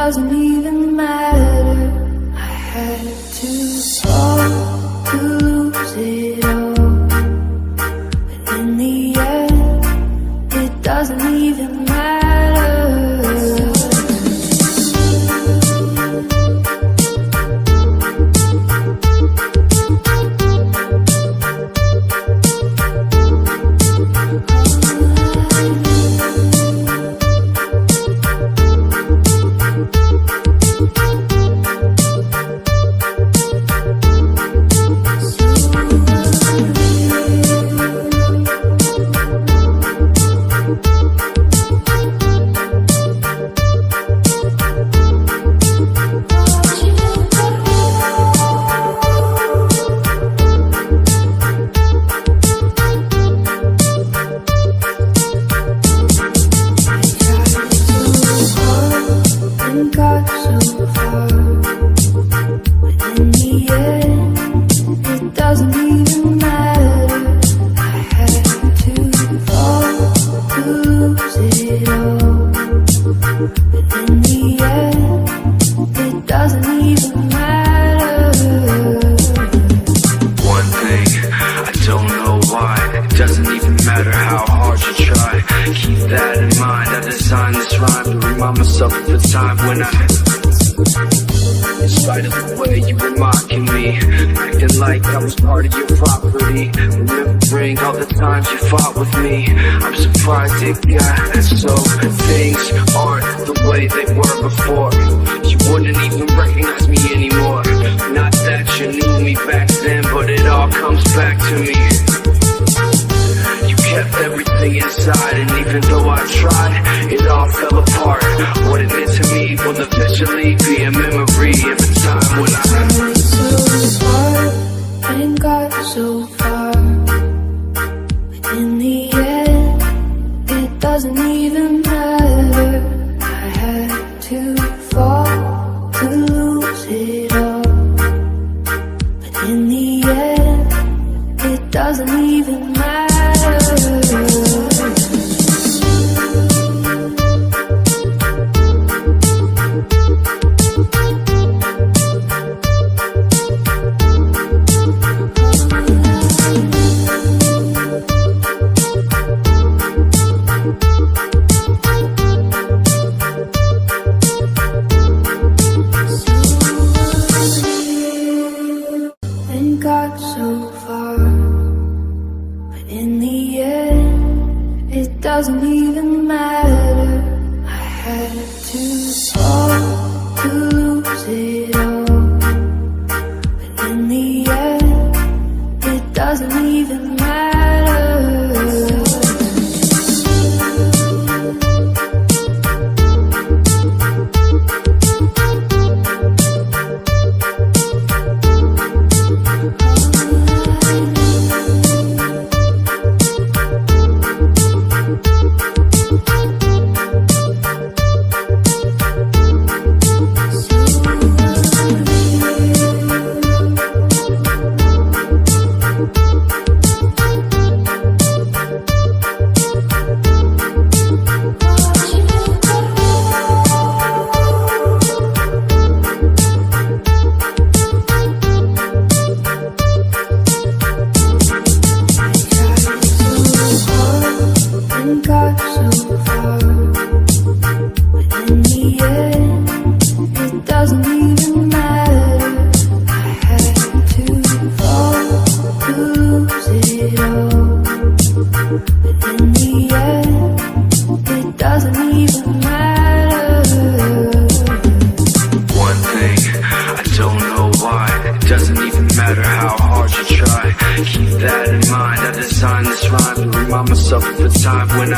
doesn't even matter. I had to fall to lose it all, but in the end, it doesn't even matter. but in the end, it doesn't even matter. One thing, I don't know why. It doesn't even matter how hard you try. Keep that in mind. I designed this rhyme to remind myself of the time when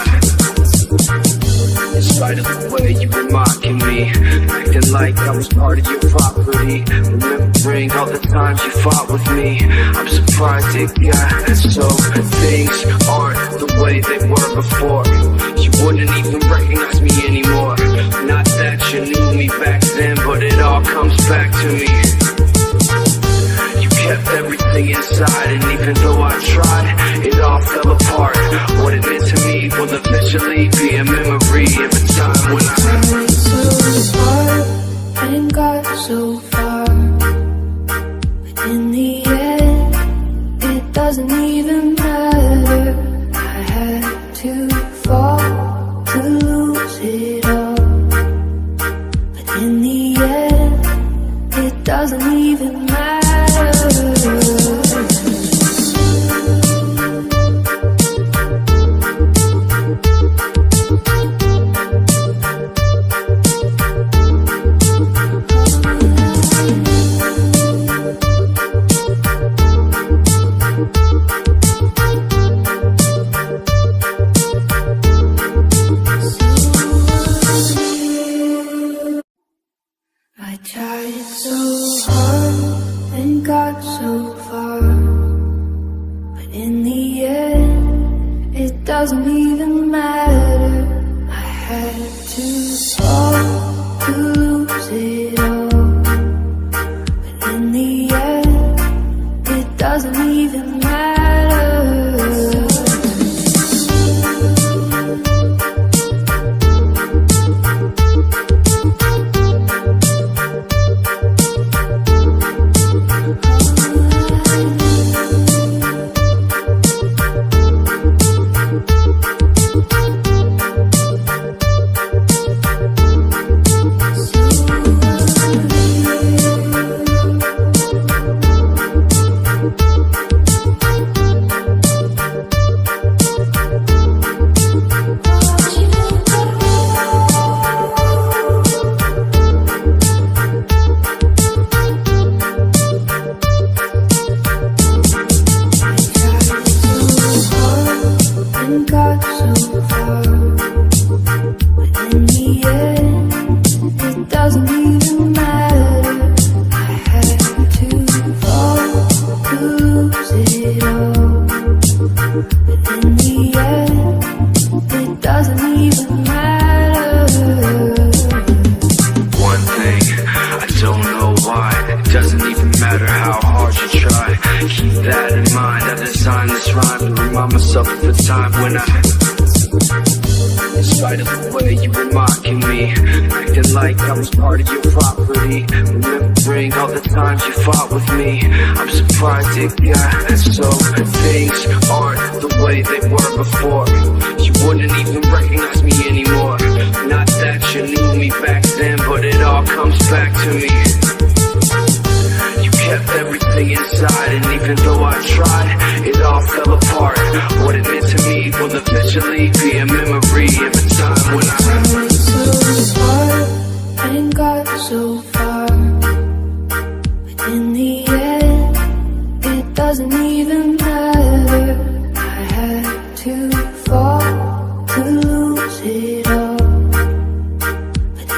in spite of the way you were mocking me, acting like I was part of your property, remembering all the times you fought with me. I'm surprised it got so. Things aren't the way they were before. You wouldn't even recognize me anymore. Not that you knew me back then, but it all comes back to me. You kept everything inside, and even though I tried, it all fell apart. What it meant to me will eventually be a memory of a time when I tried so hard and got so far, but in the end, it doesn't even matter. I had to fall to lose it all, but in the end, it doesn't even matter. I tried so hard and got so far, but in the end, it doesn't even matter. I had to fall to lose it all, but in the end, it doesn't even matter.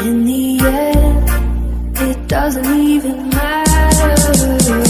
In the end, it doesn't even matter.